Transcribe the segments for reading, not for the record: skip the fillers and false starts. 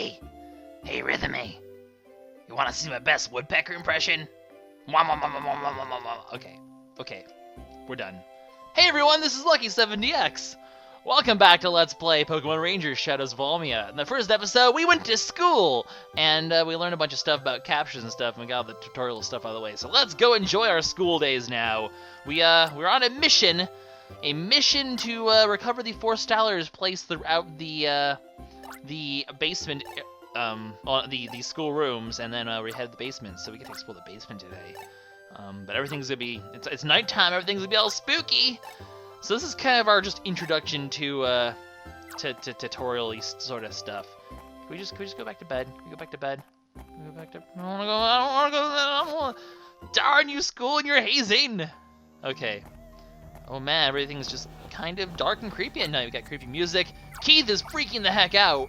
Hey, Rhythmy. You want to see my best woodpecker impression? Okay, we're done. Hey everyone, this is LuckySevenDX. Welcome back to Let's Play Pokemon Rangers Shadows of Almia. In the first episode, we went to school, and we learned a bunch of stuff about captures and stuff, and we got all the tutorial stuff out of the way. So let's go enjoy our school days now. We're on a mission to recover the 4 Stylers placed throughout the basement, the school rooms, and then we head to the basement, so we get to explore the basement today. But everything's gonna be, it's nighttime, everything's gonna be all spooky. So this is kind of our just introduction to tutorial-y sort of stuff. Can we just go back to bed? Can we go back to bed? Can we go back to, I don't wanna go. Darn you, school, and your hazing. Okay. Oh man, everything's just kind of dark and creepy at night. We got creepy music. Keith is freaking the heck out.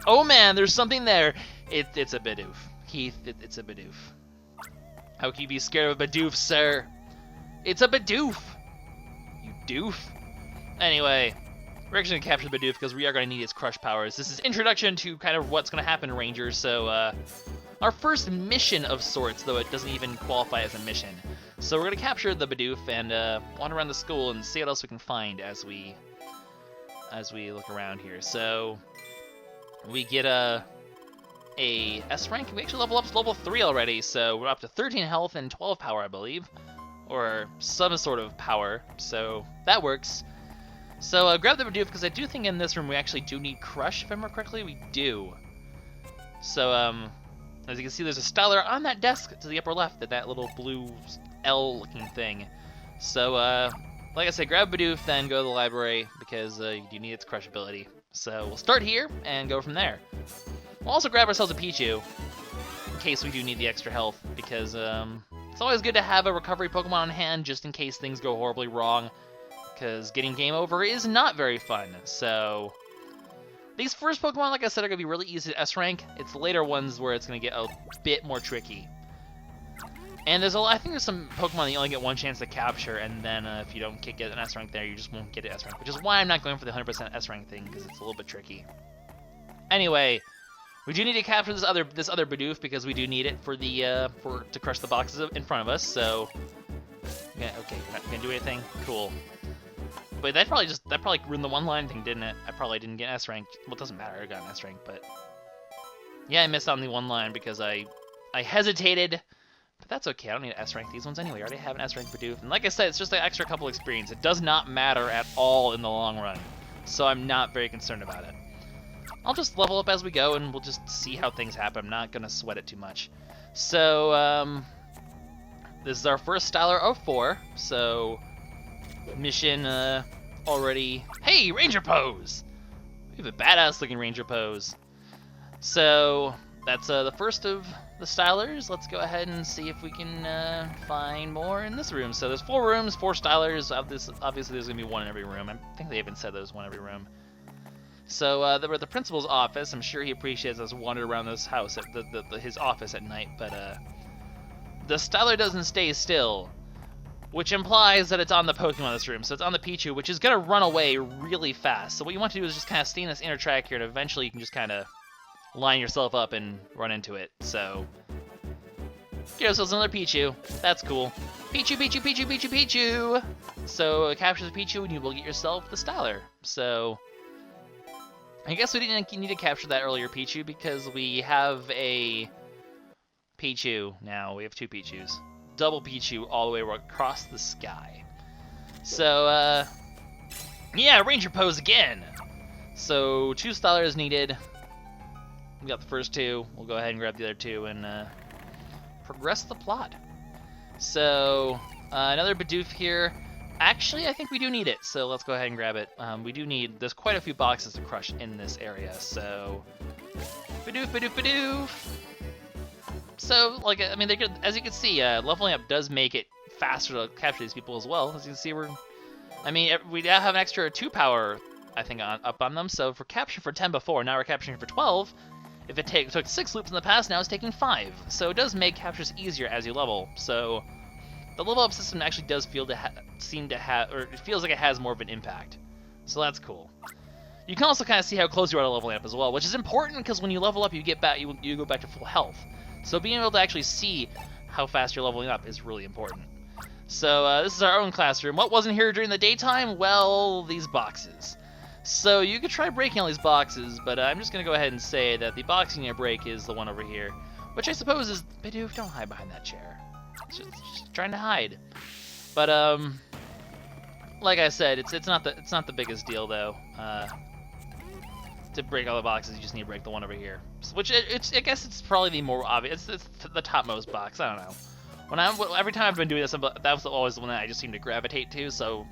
Oh man, there's something there. It's a Bidoof. Keith, it's a Bidoof. How can you be scared of a Bidoof, sir? It's a Bidoof. You doof. Anyway, we're actually gonna capture the Bidoof because we are gonna need its crush powers. This is introduction to kind of what's gonna happen to Rangers. So our first mission of sorts, though it doesn't even qualify as a mission. So we're gonna capture the Bidoof and wander around the school and see what else we can find as we look around here. So we get a S rank. We actually level up to level 3 already, so we're up to 13 health and 12 power, I believe, or some sort of power. So that works. So grab the Bidoof because I do think in this room we actually do need Crush, if I remember correctly. We do. So as you can see, there's a Styler on that desk to the upper left, that little blue L-looking thing. So like I said, grab Bidoof, then go to the library because you need its Crush ability. So we'll start here and go from there. We'll also grab ourselves a Pichu in case we do need the extra health, because it's always good to have a recovery Pokemon on hand just in case things go horribly wrong, because getting game over is not very fun. So these first Pokemon, like I said, are going to be really easy to S rank. It's the later ones where it's going to get a bit more tricky. And I think there's some Pokemon that you only get one chance to capture, and then if you don't get an S rank there, you just won't get an S rank, which is why I'm not going for the 100% S rank thing, because it's a little bit tricky. Anyway, we do need to capture this other Bidoof because we do need it for the to crush the boxes in front of us. So yeah, okay, we're not gonna do anything. Cool. But that probably ruined the one-line thing, didn't it? I probably didn't get an S rank. Well, it doesn't matter. I got an S rank, but yeah, I missed on the one line because I hesitated. But that's okay, I don't need to S-rank these ones anyway. I already have an S-rank Bidoof. And like I said, it's just an extra couple experience. It does not matter at all in the long run. So I'm not very concerned about it. I'll just level up as we go, and we'll just see how things happen. I'm not going to sweat it too much. So, this is our first Styler of 4. So, mission already... Hey, Ranger Pose! We have a badass-looking Ranger Pose. So, that's the first of the Stylers. Let's go ahead and see if we can find more in this room. So there's 4 rooms, 4 Stylers. Obviously there's gonna be one in every room. I think they even said there's one in every room. So we're at the principal's office. I'm sure he appreciates us wandering around this house at his office at night, but the Styler doesn't stay still, which implies that it's on the Pokemon in this room. So it's on the Pichu, which is gonna run away really fast. So what you want to do is just kind of stay in this inner track here, and eventually you can just kind of line yourself up and run into it. So get yourselves another Pichu. That's cool. Pichu, Pichu, Pichu, Pichu, Pichu. So capture the Pichu and you will get yourself the Styler. So I guess we didn't need to capture that earlier Pichu because we have a Pichu now. We have 2 Pichus. Double Pichu all the way across the sky. So yeah, Ranger Pose again. So 2 Stylers needed. We got the first 2. We'll go ahead and grab the other 2 and progress the plot. So another Bidoof here. Actually, I think we do need it, so let's go ahead and grab it. We do need, there's quite a few boxes to crush in this area, so Bidoof, Bidoof, Bidoof. So, like, I mean, as you can see, leveling up does make it faster to capture these people as well. As you can see, we now have an extra 2 power, I think, up on them. So for capture for 10 before, now we're capturing for 12. If it took 6 loops in the past, now it's taking 5. So it does make captures easier as you level. So the level up system actually does it feels like it has more of an impact. So that's cool. You can also kind of see how close you are to leveling up as well, which is important because when you level up, you get back, you go back to full health. So being able to actually see how fast you're leveling up is really important. So this is our own classroom. What wasn't here during the daytime? Well, these boxes. So you could try breaking all these boxes, but I'm just going to go ahead and say that the box you need to break is the one over here, which I suppose is... Bidoof, don't hide behind that chair. It's just trying to hide. But, like I said, it's not the biggest deal, though. To break all the boxes, you just need to break the one over here. Which, I guess it's probably the more obvious. It's the topmost box, I don't know. Every time I've been doing this, that was always the one that I just seem to gravitate to, so...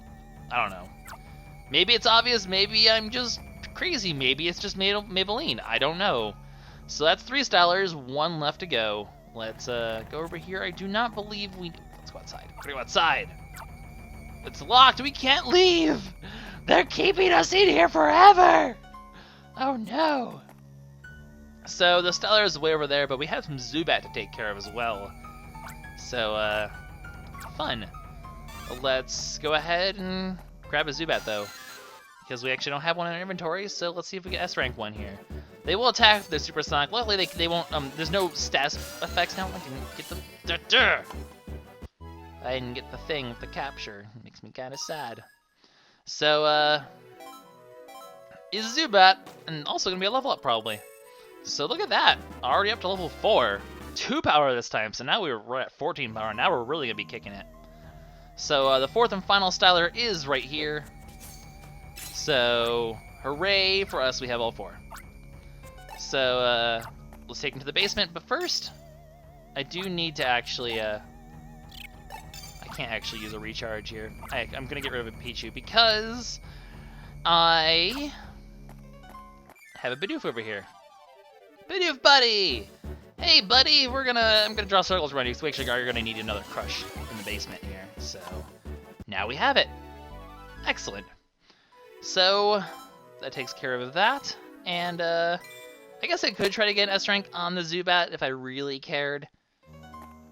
I don't know. Maybe it's obvious, maybe I'm just crazy, maybe it's just Maybelline, I don't know. So that's $3, 1 left to go. Let's go over here. I do not believe let's go outside. We're gonna go outside. It's locked, we can't leave! They're keeping us in here forever! Oh no! So the Stellar is way over there, but we have some Zubat to take care of as well. So, fun. Let's go ahead and grab a Zubat, though, because we actually don't have one in our inventory, so let's see if we get S-rank one here. They will attack if they're supersonic. Luckily, they won't, there's no stats effects now. I didn't get the... I didn't get the thing with the capture. It makes me kind of sad. So, is Zubat, and also going to be a level up, probably. So look at that. Already up to level 4. 2 power this time, so now we're at 14 power. Now we're really going to be kicking it. So the fourth and final Styler is right here. So hooray for us, we have all 4. So let's take him to the basement, but first I do need to actually I can't actually use a recharge here. I'm gonna get rid of a Pichu because I have a Bidoof over here. Bidoof buddy! Hey buddy, I'm gonna draw circles around you, so actually you're gonna need another crush in the basement here. So now we have it. Excellent. So that takes care of that, and I guess I could try to get an S rank on the Zubat if I really cared.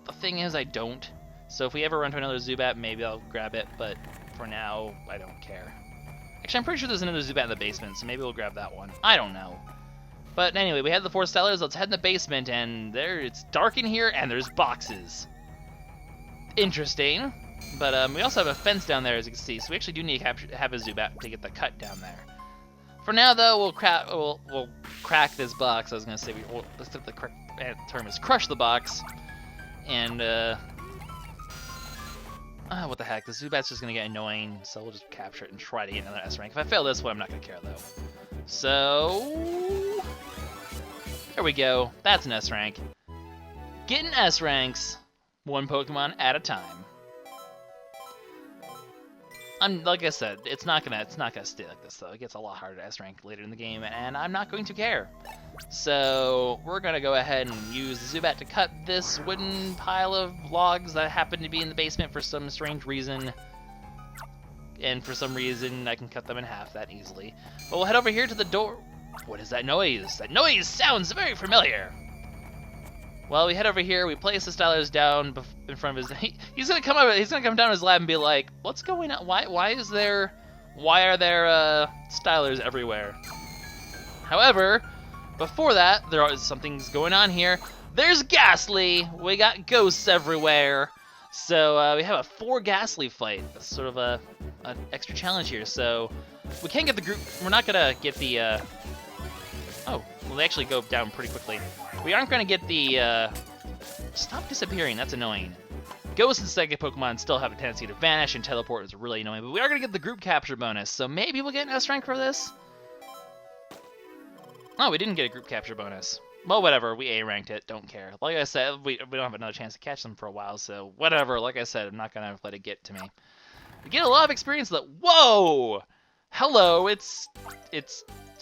The thing is, I don't. So if we ever run to another Zubat, maybe I'll grab it, but for now, I don't care. Actually, I'm pretty sure there's another Zubat in the basement, so maybe we'll grab that one. I don't know. But anyway, we had the 4 Stellars. Let's head in the basement, and it's dark in here, and there's boxes. Interesting. But we also have a fence down there, as you can see, so we actually do need to have a Zubat to get the cut down there. For now, though, we'll crack this box. I was gonna say the correct term is crush the box, and what the heck? The Zubat's just gonna get annoying, so we'll just capture it and try to get another S rank. If I fail this one, I'm not gonna care though. So there we go. That's an S rank. Getting S ranks, 1 Pokemon at a time. Like I said, it's not gonna stay like this though. It gets a lot harder to S rank later in the game, and I'm not going to care. So we're gonna go ahead and use the Zubat to cut this wooden pile of logs that happen to be in the basement for some strange reason. And for some reason, I can cut them in half that easily. But we'll head over here to the door. What is that noise? That noise sounds very familiar. Well, we head over here. We place the Stylers down in front of his. He's gonna come over. He's gonna come down to his lab and be like, "What's going on? Why are there Stylers everywhere?" However, before that, something's going on here. There's Gastly. We got ghosts everywhere. So we have a 4 Gastly fight. That's sort of an extra challenge here. So we can't get the group. We're not gonna get the. Oh, well, they actually go down pretty quickly. We aren't gonna get the. Stop disappearing. That's annoying. Ghosts and Psychic Pokemon still have a tendency to vanish, and teleport is really annoying. But we are gonna get the group capture bonus. So maybe we'll get an S rank for this. Oh, we didn't get a group capture bonus. Well, whatever, we A-ranked it, don't care. Like I said, we don't have another chance to catch them for a while, so whatever, like I said, I'm not gonna let it get to me. We get a lot of experience that, whoa! Hello,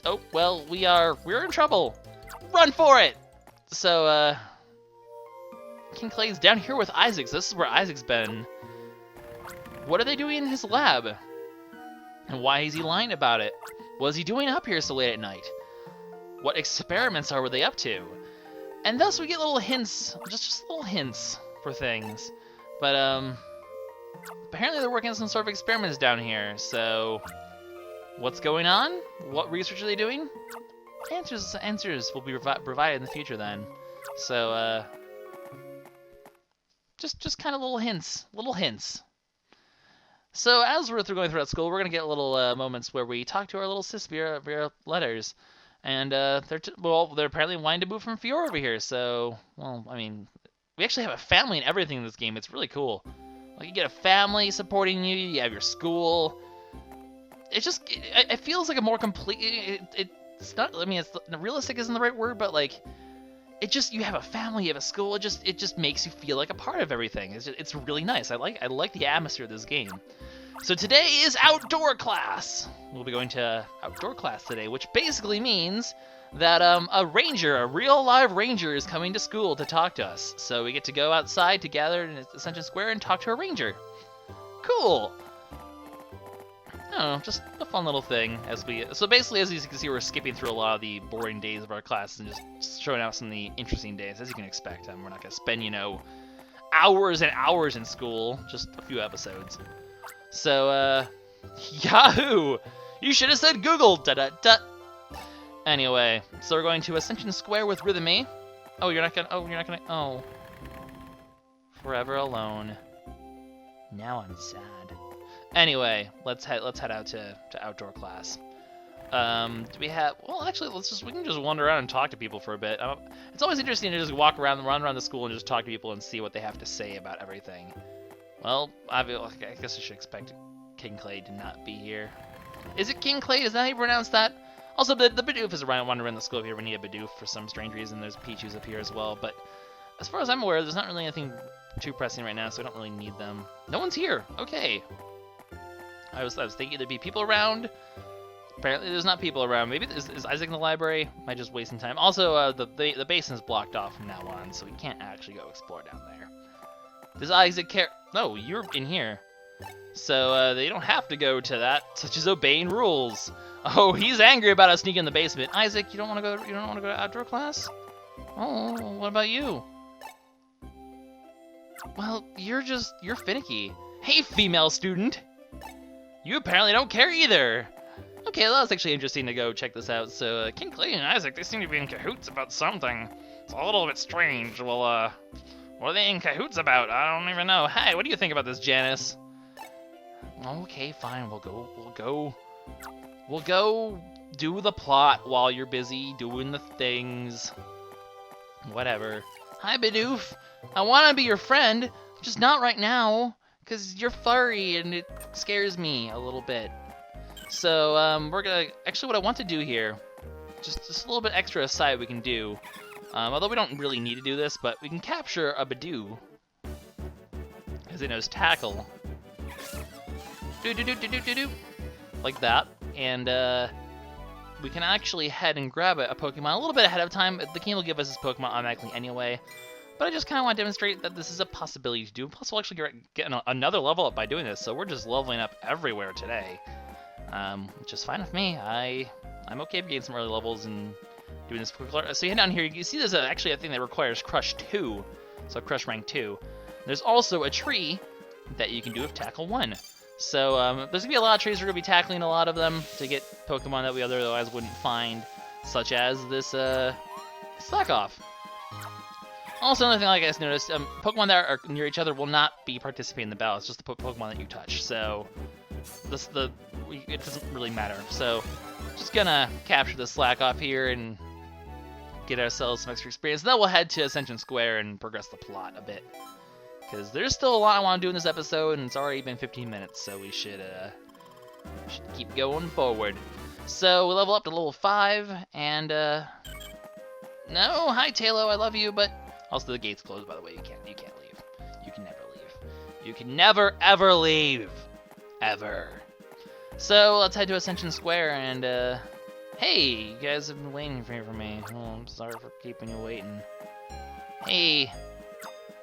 oh, well, we're in trouble. Run for it! So, King Clay's down here with Isaac, so this is where Isaac's been. What are they doing in his lab? And why is he lying about it? What is he doing up here so late at night? What experiments were they up to? And thus we get little hints, just little hints for things. But apparently they're working on some sort of experiments down here, so What's going on? What research are they doing? Answers will be provided in the future then. So, just kind of little hints. So as we're going throughout school, we're gonna get little moments where we talk to our little sis via letters, and they're apparently wanting to move from Fiora over here. So, well, I mean, we actually have a family and everything in this game. It's really cool. Like, you get a family supporting you. You have your school. It feels like a more complete. It's not. I mean, realistic isn't the right word, but like, you have a family, you have a school. It just makes you feel like a part of everything. It's really nice. I like the atmosphere of this game. So today is outdoor class. We'll be going to outdoor class today, which basically means that a real live ranger is coming to school to talk to us. So we get to go outside to gather in Ascension Square and talk to a ranger. Cool. I don't know, just a fun little thing. So basically, as you can see, we're skipping through a lot of the boring days of our class and just showing out some of the interesting days, as you can expect. We're not gonna spend, hours and hours in school, just a few episodes. So, Yahoo! You should have said Google! Da-da-da! Anyway, so we're going to Ascension Square with Rhythmy. Oh. Forever alone. Now I'm sad. Anyway, let's head out to outdoor class. Do we have? Well, actually, we can just wander around and talk to people for a bit. It's always interesting to just run around the school and just talk to people and see what they have to say about everything. Well, I guess I should expect King Clay to not be here. Is it King Clay? Is that how you pronounce that? Also, the Bidoof is wandering around the school here. We need a Bidoof for some strange reason. There's Pichus up here as well, but as far as I'm aware, there's not really anything too pressing right now, so we don't really need them. No one's here. Okay. I was thinking there'd be people around. Apparently, there's not people around. Maybe is Isaac in the library? Am I just wasting time? Also, the basin's blocked off from now on, so we can't actually go explore down there. Does Isaac care? No, you're in here. So they don't have to go to that, such as obeying rules. Oh, he's angry about us sneaking in the basement. Isaac, you don't want to go. You don't want to go to outdoor class? Oh, what about you? Well, you're finicky. Hey, female student. You apparently don't care either. Okay, well, that was actually interesting to go check this out. So, King Clay and Isaac, they seem to be in cahoots about something. It's a little bit strange. Well, what are they in cahoots about? I don't even know. Hey, what do you think about this, Janice? Okay, fine. We'll go do the plot while you're busy doing the things. Whatever. Hi, Bidoof. I want to be your friend, just not right now. Because you're furry and it scares me a little bit. So, we're gonna... Actually, what I want to do here, just a little bit extra aside we can do. Although we don't really need to do this, but we can capture a Bidoo. Because it knows tackle. Do-do-do-do-do-do-do. Like that. And, we can actually head and grab a Pokemon a little bit ahead of time. The game will give us this Pokemon automatically anyway. But I just kind of want to demonstrate that this is a possibility to do. Plus, we'll actually get another level up by doing this, so we're just leveling up everywhere today. Which is fine with me. I'm okay with getting some early levels and doing this. So you head down here, you see there's actually a thing that requires Crush 2, so Crush rank 2. There's also a tree that you can do with Tackle 1. So there's going to be a lot of trees, we're going to be tackling a lot of them to get Pokemon that we otherwise wouldn't find, such as this Slakoth. Also, another thing I guys noticed, Pokemon that are near each other will not be participating in the battle. It's just the Pokemon that you touch. So, it doesn't really matter. So, just gonna capture the Slakoth here and get ourselves some extra experience. Then we'll head to Ascension Square and progress the plot a bit. Because there's still a lot I want to do in this episode, and it's already been 15 minutes, so we should keep going forward. So, we level up to level 5, and, no, hi Talo, I love you, but... Also, the gate's closed, by the way. You can't leave. You can never leave. You can never, ever leave. Ever. So, let's head to Ascension Square, and, hey, you guys have been waiting for me. Oh, I'm sorry for keeping you waiting. Hey,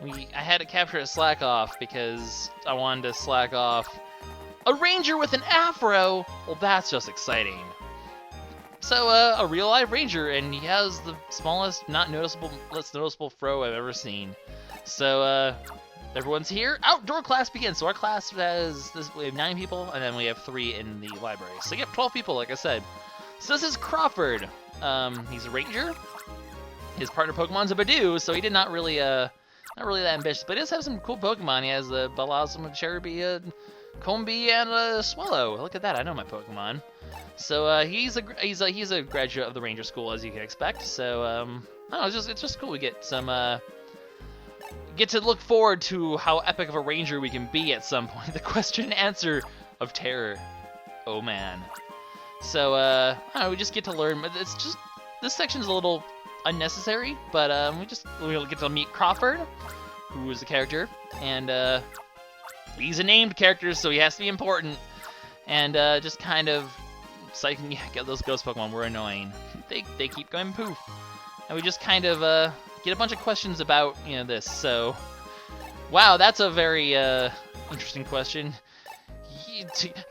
I had to capture a Slakoth because I wanted to slack off a ranger with an afro. Well, that's just exciting. So, a real live ranger, and he has the smallest, less noticeable fro I've ever seen. So, Everyone's here. Outdoor class begins. So our class has this. We have 9 people, and then we have 3 in the library. So you have 12 people, like I said. So this is Crawford. He's a ranger. His partner Pokemon's a Badoo, so he did not really not really that ambitious, but he does have some cool Pokemon. He has a Bellossom, a Cherubi, a Combee, and a Swallow. Look at that! I know my Pokemon. So he's a graduate of the Ranger School, as you can expect. So I don't know, it's just cool. We get some get to look forward to how epic of a ranger we can be at some point. The question and answer of terror. Oh man. So I don't know, we just get to learn. It's just this section's a little unnecessary, but we'll get to meet Crawford, who is the character, and he's a named character, so he has to be important. And just kind of psyching, yeah, those ghost Pokemon were annoying. They keep going poof, and we just kind of get a bunch of questions about this. So, wow, that's a very interesting question.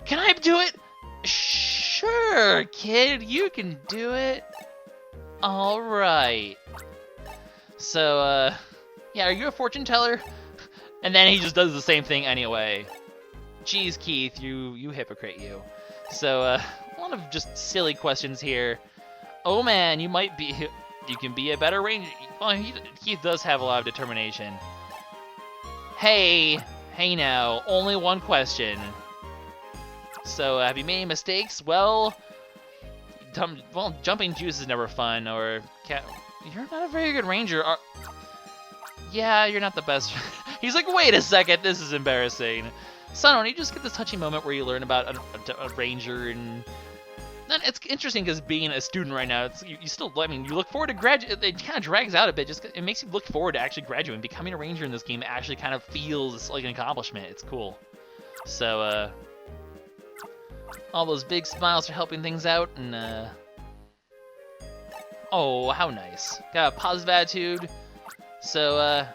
Can I do it? Sure, kid, you can do it. All right. So, yeah, are you a fortune teller? And then he just does the same thing anyway. Jeez, Keith, you hypocrite, you. So, a lot of just silly questions here. Oh man, you can be a better ranger. Well, Keith does have a lot of determination. Hey now, only one question. So, have you made any mistakes? Well, jumping juice is never fun, or you're not a very good ranger. Yeah, you're not the best. He's like, wait a second, this is embarrassing. Son, don't you just get this touching moment where you learn about a ranger, and then it's interesting because being a student right now, you still, I mean, you look forward to graduate. It kind of drags out a bit, just it makes you look forward to actually graduating. Becoming a ranger in this game actually kind of feels like an accomplishment. It's cool. So, all those big smiles for helping things out, and oh, how nice. Got a positive attitude. So,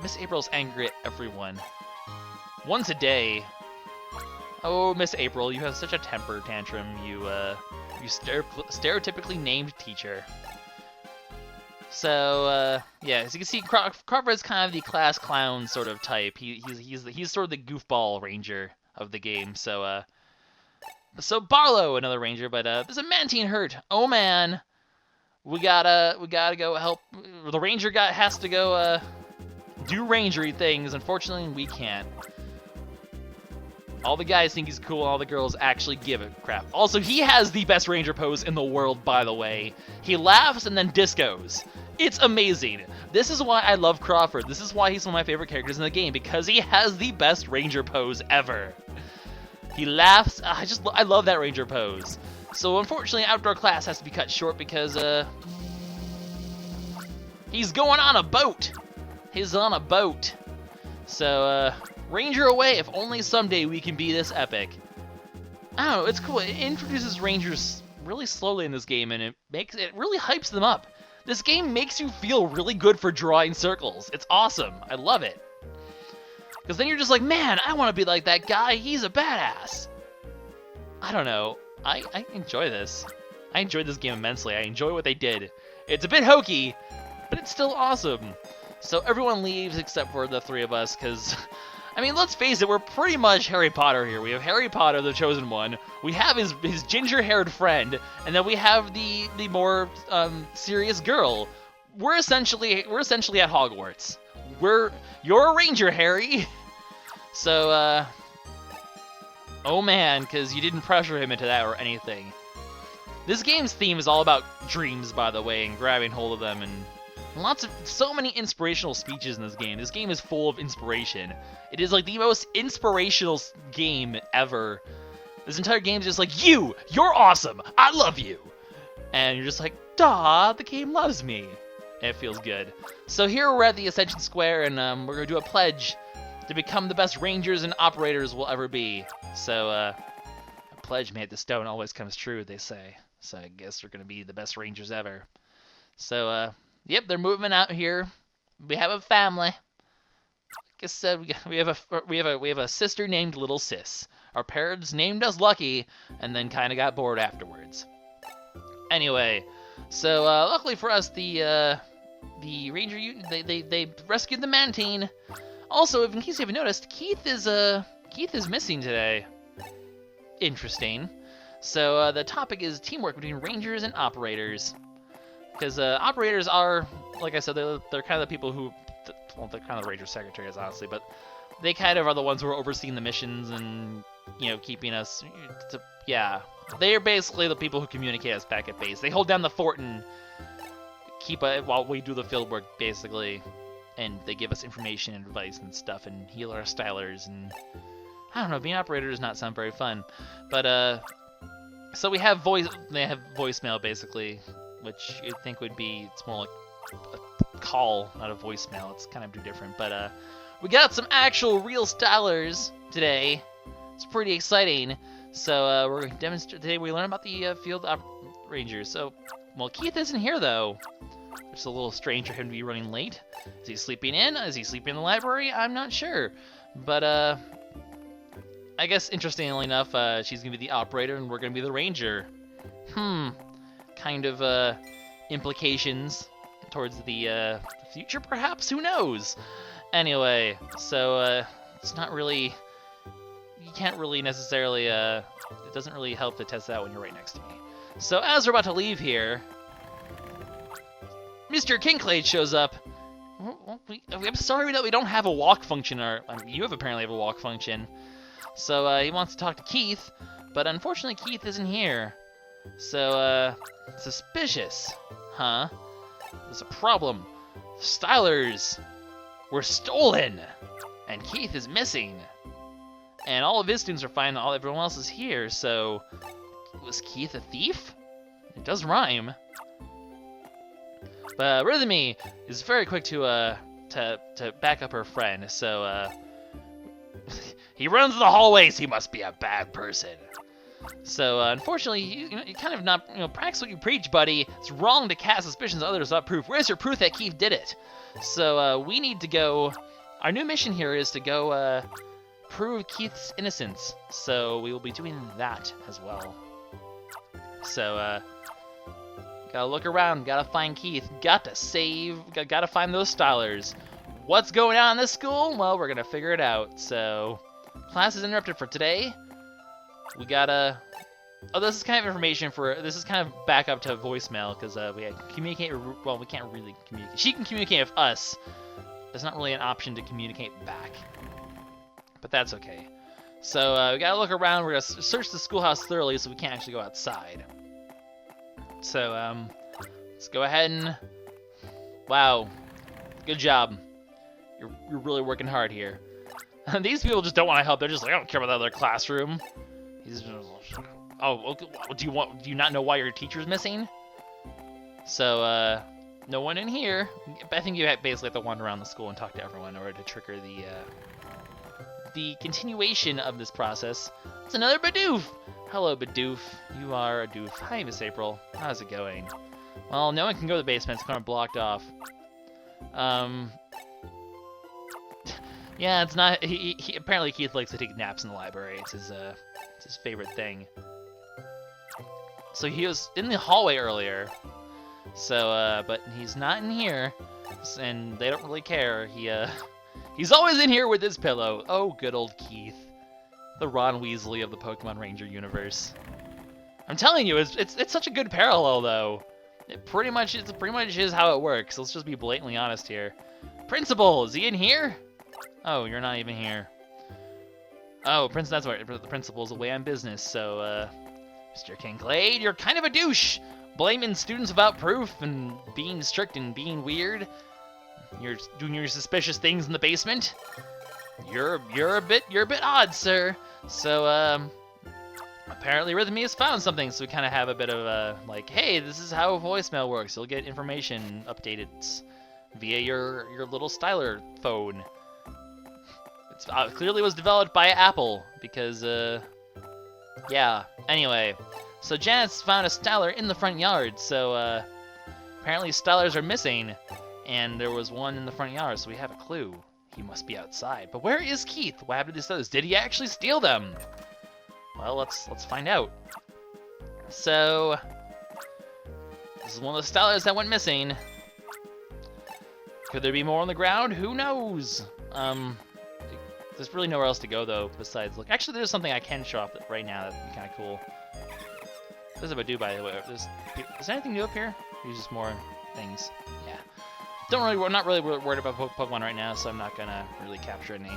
Miss April's angry at everyone. Once a day. Oh, Miss April, you have such a temper tantrum, you stereotypically named teacher. So, yeah, as you can see, Crawford's kind of the class clown sort of type. He's sort of the goofball ranger of the game. So, so Barlow, another ranger, but there's a Mantine hurt. Oh man, we gotta go help. The ranger has to go do rangery things. Unfortunately, we can't. All the guys think he's cool, all the girls actually give a crap. Also, he has the best ranger pose in the world, by the way. He laughs and then discos. It's amazing. This is why I love Crawford. This is why he's one of my favorite characters in the game, because he has the best ranger pose ever. He laughs. I love that ranger pose. So unfortunately, outdoor class has to be cut short because he's going on a boat. He's on a boat. So ranger away. If only someday we can be this epic. I don't know. It's cool. It introduces rangers really slowly in this game, and it really hypes them up. This game makes you feel really good for drawing circles. It's awesome. I love it. Because then you're just like, man, I want to be like that guy. He's a badass. I don't know. I enjoy this. I enjoyed this game immensely. I enjoy what they did. It's a bit hokey, but it's still awesome. So everyone leaves except for the 3 of us, because, I mean, let's face it, we're pretty much Harry Potter here. We have Harry Potter, the Chosen One. We have his ginger-haired friend, and then we have the more serious girl. We're essentially at Hogwarts. You're a ranger, Harry. So, oh man, because you didn't pressure him into that or anything. This game's theme is all about dreams, by the way, and grabbing hold of them, and so many inspirational speeches in this game. This game is full of inspiration. It is like the most inspirational game ever. This entire game is just like, you're awesome, I love you. And you're just like, duh, the game loves me. And it feels good. So here we're at the Ascension Square, and we're going to do a pledge to become the best rangers and operators we'll ever be. So, a pledge made the stone always comes true, they say. So I guess we're going to be the best rangers ever. So, yep, they're moving out here. We have a family. Like I said, we have a sister named Little Sis. Our parents named us Lucky, and then kind of got bored afterwards. Anyway, so luckily for us, the the Ranger, they rescued the Mantine. Also, in case you haven't noticed, Keith is missing today. Interesting. So the topic is teamwork between Rangers and Operators. Because Operators are, like I said, they're kind of the people who, well, they're kind of the Ranger Secretaries, honestly, but they kind of are the ones who are overseeing the missions and, you know, keeping us, yeah. They're basically the people who communicate us back at base. They hold down the fort and keep it while we do the field work, basically. And they give us information and advice and stuff and heal our stylers. And I don't know, being Operator does not sound very fun. But, so they have voicemail, basically, which you'd think would be, it's more like a call, not a voicemail. It's kind of different. But, we got some actual real stylers today. It's pretty exciting. So we're going to demonstrate today. We learn about the field rangers. So, well, Keith isn't here though. It's a little strange for him to be running late. Is he sleeping in? Is he sleeping in the library? I'm not sure. But I guess interestingly enough, she's gonna be the operator and we're gonna be the ranger. Kind of implications towards the future, perhaps. Who knows? Anyway, so it's not really. You can't really necessarily. It doesn't really help to test that when you're right next to me. So as we're about to leave here, Mr. Kinklade shows up. I'm sorry that we don't have a walk function, or you apparently have a walk function. So he wants to talk to Keith, but unfortunately Keith isn't here. So suspicious, huh? There's a problem. Stylers were stolen, and Keith is missing. And all of his students are fine, everyone else is here, so was Keith a thief? It does rhyme. But Rhythmy is very quick to back up her friend, so he runs the hallways, he must be a bad person. So unfortunately, you kind of not, practice what you preach, buddy. It's wrong to cast suspicions on others without proof. Where's your proof that Keith did it? So we need to go, our new mission here is to go prove Keith's innocence. So we will be doing that as well. So gotta look around, gotta find Keith, gotta find those stylers. What's going on in this school? Well, we're gonna figure it out. So class is interrupted for today. We gotta. Oh, this is kind of information for. This is kind of back up to voicemail because we communicate. Well, we can't really communicate. She can communicate with us. There's not really an option to communicate back, but that's okay. So we gotta look around. We're gonna search the schoolhouse thoroughly, so we can't actually go outside. So let's go ahead and. Wow, good job. You're really working hard here. These people just don't want to help. They're just like, I don't care about the other classroom. Oh, okay. Do you not know why your teacher's missing? So, no one in here. I think you basically have to wander around the school and talk to everyone in order to trigger the continuation of this process. It's another Bidoof! Hello, Bidoof. You are a doof. Hi, Miss April. How's it going? Well, no one can go to the basement. It's kind of blocked off. Yeah, it's not. He apparently Keith likes to take naps in the library. It's his favorite thing. So he was in the hallway earlier. So but he's not in here, and they don't really care. He's always in here with his pillow. Oh, good old Keith, the Ron Weasley of the Pokemon Ranger universe. I'm telling you, it's such a good parallel though. It pretty much is how it works. Let's just be blatantly honest here. Principal, is he in here? Oh, you're not even here. Oh, that's right. The principal's away on business, so, Mr. Kinklade, you're kind of a douche! Blaming students without proof and being strict and being weird. You're doing your suspicious things in the basement. You're a bit odd, sir. So, apparently Rhythmy has found something, so we kind of have a bit of a, like, hey, this is how voicemail works. You'll get information updated via your little styler phone. It's clearly was developed by Apple because, yeah. Anyway, so Janet's found a styler in the front yard. So apparently stylers are missing, and there was one in the front yard. So we have a clue. He must be outside. But where is Keith? What happened to these stylers? Did he actually steal them? Well, let's find out. So this is one of the stylers that went missing. Could there be more on the ground? Who knows? There's really nowhere else to go, though, besides... Look, actually, there's something I can show off right now that'd be kind of cool. There's a Badoo, by the way. Is there anything new up here? Or just more things? Yeah. We're not really worried about Pokemon right now, so I'm not gonna really capture any.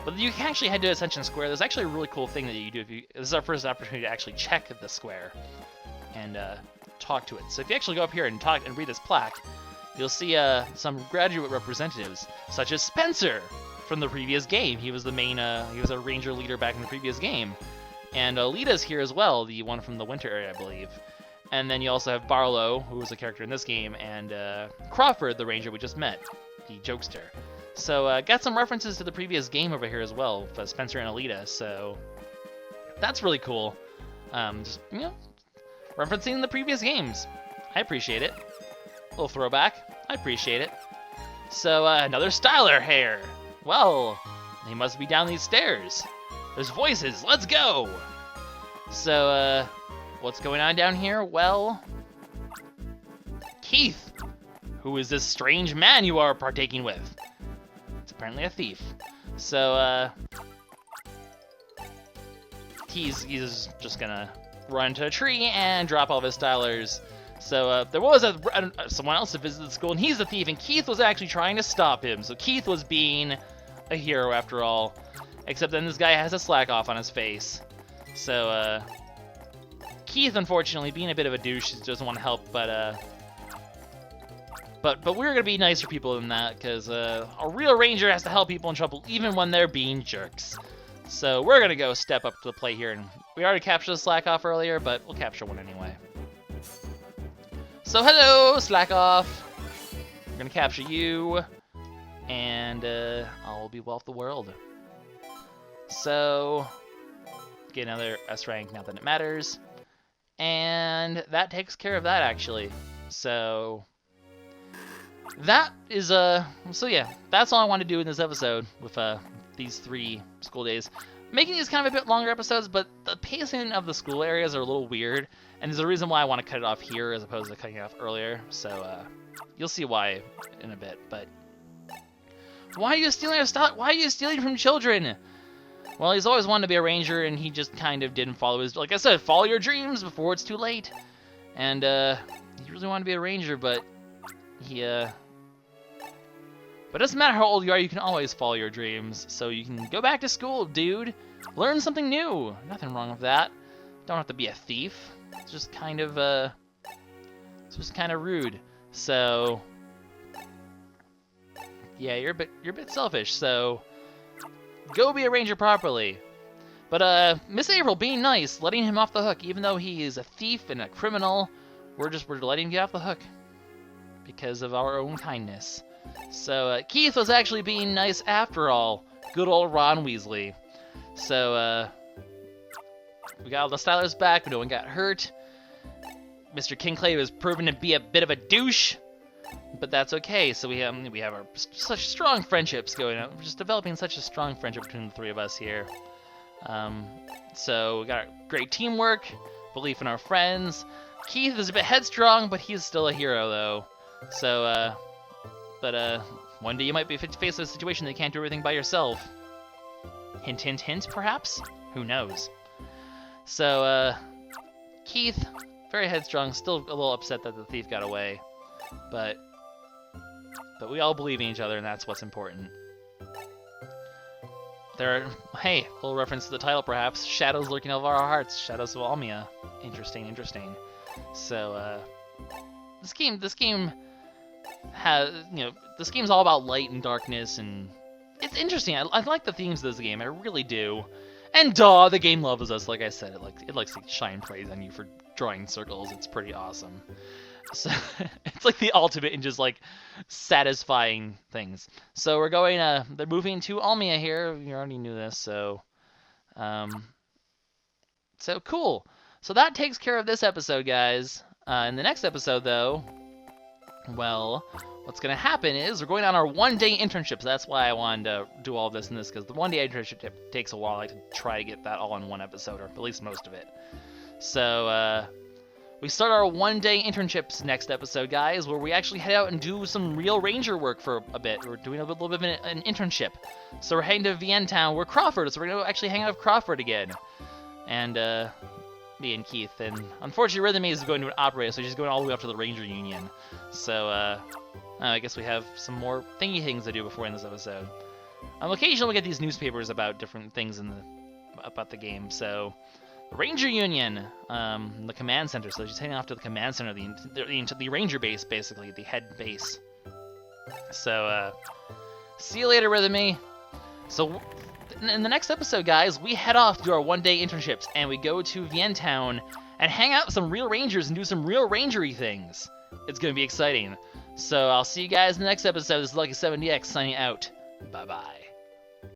But you can actually head to Ascension Square. There's actually a really cool thing that you do if you... This is our first opportunity to actually check the square and talk to it. So if you actually go up here and talk and read this plaque, you'll see some graduate representatives, such as Spencer from the previous game. He was the main, he was a ranger leader back in the previous game. And Alita's here as well, the one from the winter area, I believe. And then you also have Barlow, who was a character in this game, and Crawford, the ranger we just met, the jokester. So got some references to the previous game over here as well, for Spencer and Alita, so that's really cool. Just, you know, referencing the previous games. I appreciate it. A little throwback. I appreciate it. So another Styler hair. Well, he must be down these stairs. There's voices. Let's go. So what's going on down here? Well, Keith, who is this strange man you are partaking with? It's apparently a thief. So he's just gonna run to a tree and drop all of his Stylers. So there was someone else that visited the school, and he's a thief, and Keith was actually trying to stop him. So Keith was being a hero after all, except then this guy has a Slakoth on his face. So Keith, unfortunately, being a bit of a douche, doesn't want to help, but we're gonna be nicer people than that, because a real ranger has to help people in trouble even when they're being jerks. So we're gonna go step up to the plate here, and we already captured the Slakoth earlier, but we'll capture one anyway. So hello, Slakoth. We're gonna capture you, and I'll be well off the world. So get another S rank, not that it matters, and that takes care of that actually. So that is so yeah, that's all I want to do in this episode with these 3 school days. Making these kind of a bit longer episodes, but the pacing of the school areas are a little weird, and there's a reason why I want to cut it off here as opposed to cutting it off earlier. So you'll see why in a bit. But why are you stealing our stuff? Why are you stealing from children? Well, he's always wanted to be a ranger, and he just kind of didn't follow his... Like I said, follow your dreams before it's too late. And he really wanted to be a ranger, but he... But it doesn't matter how old you are, you can always follow your dreams. So you can go back to school, dude. Learn something new. Nothing wrong with that. Don't have to be a thief. It's just kind of rude. So yeah, you're a bit selfish. So go be a ranger properly. But Miss April being nice, letting him off the hook, even though he is a thief and a criminal. We're letting him get off the hook because of our own kindness. So Keith was actually being nice after all. Good old Ron Weasley. So we got all the Stylers back, but no one got hurt. Mr. Kinclay was proven to be a bit of a douche, but that's okay. So we have such strong friendships going on. We're just developing such a strong friendship between the 3 of us here. So we got great teamwork, belief in our friends. Keith is a bit headstrong, but he's still a hero though. So but one day you might be faced with a situation that you can't do everything by yourself. Hint, hint, hint, perhaps? Who knows? So, Keith, very headstrong, still a little upset that the thief got away. But we all believe in each other, and that's what's important. Hey, a little reference to the title, perhaps. Shadows lurking over our hearts. Shadows of Almia. Interesting, interesting. So, this game has, this game's all about light and darkness, and it's interesting. I like the themes of this game, I really do. And the game loves us, like I said. It likes to shine praise on you for drawing circles. It's pretty awesome. So it's like the ultimate in just like satisfying things. So we're going they're moving to Almia here. You already knew this, so cool. So that takes care of this episode, guys. In the next episode though, well, what's going to happen is we're going on our one-day internship. So that's why I wanted to do all this in this, because the one-day internship takes a while. I like to try to get that all in one episode, or at least most of it. So We start our one-day internships next episode, guys, where we actually head out and do some real ranger work for a bit. We're doing a little bit of an internship. So we're heading to Vientown. We're Crawford, so we're going to actually hang out with Crawford again. And, me and Keith. And unfortunately, Rhythm is going to an operator, so she's going all the way up to the Ranger Union. So, I guess we have some more thingy things to do before we end this episode. Occasionally we get these newspapers about different things about the game. So, the Ranger Union, the command center. So she's heading off to the command center, the Ranger base, basically, the head base. So, see you later, Rhythmy. So, in the next episode, guys, we head off to our one-day internships, and we go to Vientown and hang out with some real Rangers and do some real Rangery things. It's going to be exciting. So I'll see you guys in the next episode. This is LuckySevenDX signing out. Bye-bye.